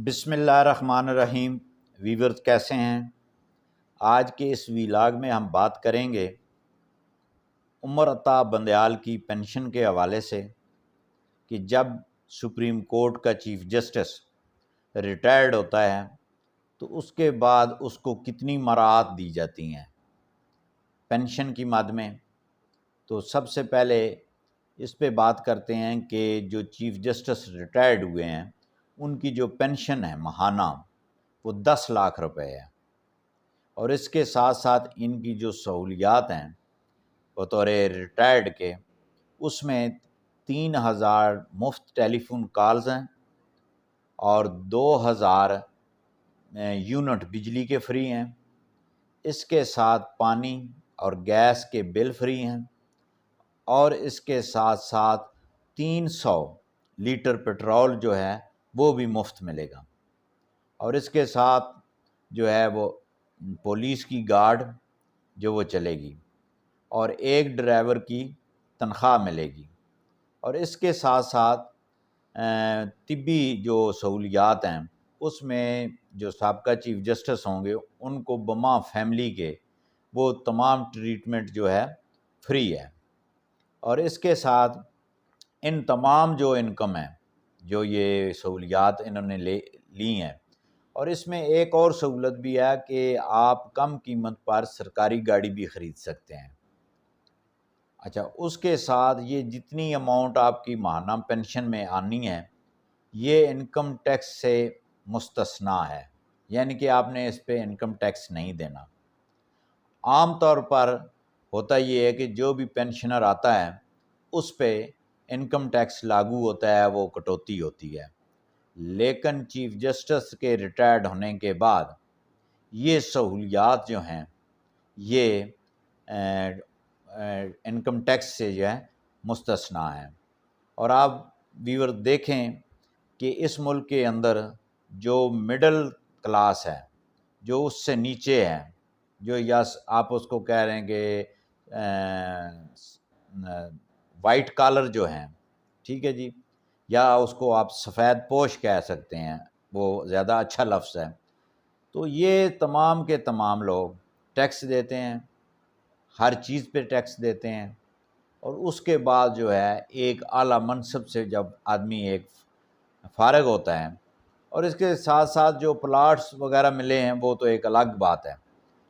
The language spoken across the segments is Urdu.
بسم اللہ الرحمن الرحیم۔ ویورز کیسے ہیں؟ آج کے اس ویلاگ میں ہم بات کریں گے عمر عطا بندیال کی پینشن کے حوالے سے کہ جب سپریم کورٹ کا چیف جسٹس ریٹائرڈ ہوتا ہے تو اس کے بعد اس کو کتنی مراعات دی جاتی ہیں پینشن کی مد میں۔ تو سب سے پہلے اس پہ بات کرتے ہیں کہ جو چیف جسٹس ریٹائرڈ ہوئے ہیں ان کی جو پینشن ہے ماہانہ وہ 10 لاکھ روپے ہے، اور اس کے ساتھ ساتھ ان کی جو سہولیات ہیں بطور ریٹائرڈ کے، اس میں 3,000 مفت ٹیلی فون کالز ہیں اور 2,000 یونٹ بجلی کے فری ہیں۔ اس کے ساتھ پانی اور گیس کے بل فری ہیں، اور اس کے ساتھ ساتھ 300 لیٹر پٹرول جو ہے وہ بھی مفت ملے گا، اور اس کے ساتھ جو ہے وہ پولیس کی گارڈ جو وہ چلے گی، اور ایک ڈرائیور کی تنخواہ ملے گی، اور اس کے ساتھ ساتھ طبی جو سہولیات ہیں اس میں جو سابقہ چیف جسٹس ہوں گے ان کو بما فیملی کے وہ تمام ٹریٹمنٹ جو ہے فری ہے۔ اور اس کے ساتھ ان تمام جو انکم ہیں جو یہ سہولیات انہوں نے لی ہیں، اور اس میں ایک اور سہولت بھی ہے کہ آپ کم قیمت پر سرکاری گاڑی بھی خرید سکتے ہیں۔ اچھا، اس کے ساتھ یہ جتنی اماؤنٹ آپ کی ماہانہ پینشن میں آنی ہے یہ انکم ٹیکس سے مستثنیٰ ہے، یعنی کہ آپ نے اس پہ انکم ٹیکس نہیں دینا۔ عام طور پر ہوتا یہ ہے کہ جو بھی پینشنر آتا ہے اس پہ انکم ٹیکس لاگو ہوتا ہے، وہ کٹوتی ہوتی ہے، لیکن چیف جسٹس کے ریٹائرڈ ہونے کے بعد یہ سہولیات جو ہیں یہ انکم ٹیکس سے جو ہے مستثنیٰ ہیں۔ اور آپ ویور دیکھیں کہ اس ملک کے اندر جو مڈل کلاس ہے، جو اس سے نیچے ہے، جو یس آپ اس کو کہہ رہے ہیں کہ وائٹ کالر جو ہیں، ٹھیک ہے جی، یا اس کو آپ سفید پوش کہہ سکتے ہیں، وہ زیادہ اچھا لفظ ہے، تو یہ تمام کے تمام لوگ ٹیکس دیتے ہیں، ہر چیز پہ ٹیکس دیتے ہیں، اور اس کے بعد جو ہے ایک اعلیٰ منصب سے جب آدمی ایک فارغ ہوتا ہے، اور اس کے ساتھ ساتھ جو پلاٹس وغیرہ ملے ہیں وہ تو ایک الگ بات ہے،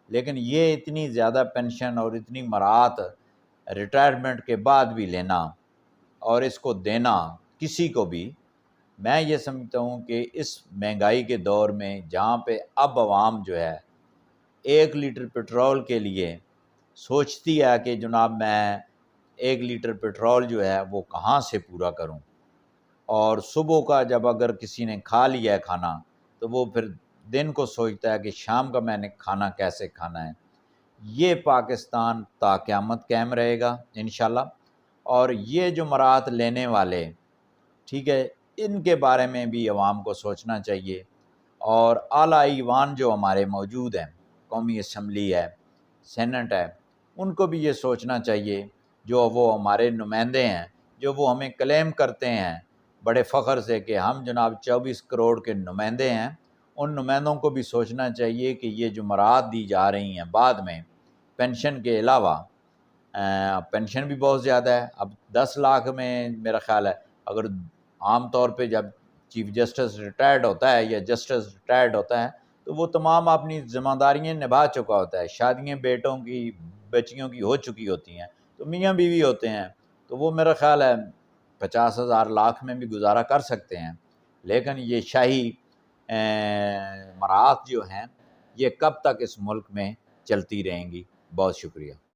لیکن یہ اتنی زیادہ پینشن اور اتنی مراعات ریٹائرمنٹ کے بعد بھی لینا اور اس کو دینا کسی کو بھی، میں یہ سمجھتا ہوں کہ اس مہنگائی کے دور میں جہاں پہ اب عوام جو ہے 1 لیٹر پٹرول کے لیے سوچتی ہے کہ جناب میں 1 لیٹر پٹرول جو ہے وہ کہاں سے پورا کروں، اور صبح کا جب اگر کسی نے کھا لیا ہے کھانا تو وہ پھر دن کو سوچتا ہے کہ شام کا میں نے کھانا کیسے کھانا ہے۔ یہ پاکستان تا قیامت قائم رہے گا انشاءاللہ، اور یہ جو مراعات لینے والے، ٹھیک ہے، ان کے بارے میں بھی عوام کو سوچنا چاہیے، اور اعلیٰ ایوان جو ہمارے موجود ہیں، قومی اسمبلی ہے، سینٹ ہے، ان کو بھی یہ سوچنا چاہیے، جو وہ ہمارے نمائندے ہیں، جو وہ ہمیں کلیم کرتے ہیں بڑے فخر سے کہ ہم جناب 24 کروڑ کے نمائندے ہیں، ان نمائندوں کو بھی سوچنا چاہیے کہ یہ جو مراعات دی جا رہی ہیں بعد میں پینشن کے علاوہ، پینشن بھی بہت زیادہ ہے، اب 10 لاکھ میں میرا خیال ہے اگر عام طور پہ جب چیف جسٹس ریٹائرڈ ہوتا ہے یا جسٹس ریٹائرڈ ہوتا ہے تو وہ تمام اپنی ذمہ داریاں نبھا چکا ہوتا ہے، شادیاں بیٹوں کی بچیوں کی ہو چکی ہوتی ہیں، تو میاں بیوی ہوتے ہیں، تو وہ میرا خیال ہے 50,000 لاکھ میں بھی گزارا کر سکتے ہیں، لیکن یہ شاہی مراعات جو ہیں یہ کب تک اس ملک میں چلتی رہیں گی؟ بہت شکریہ۔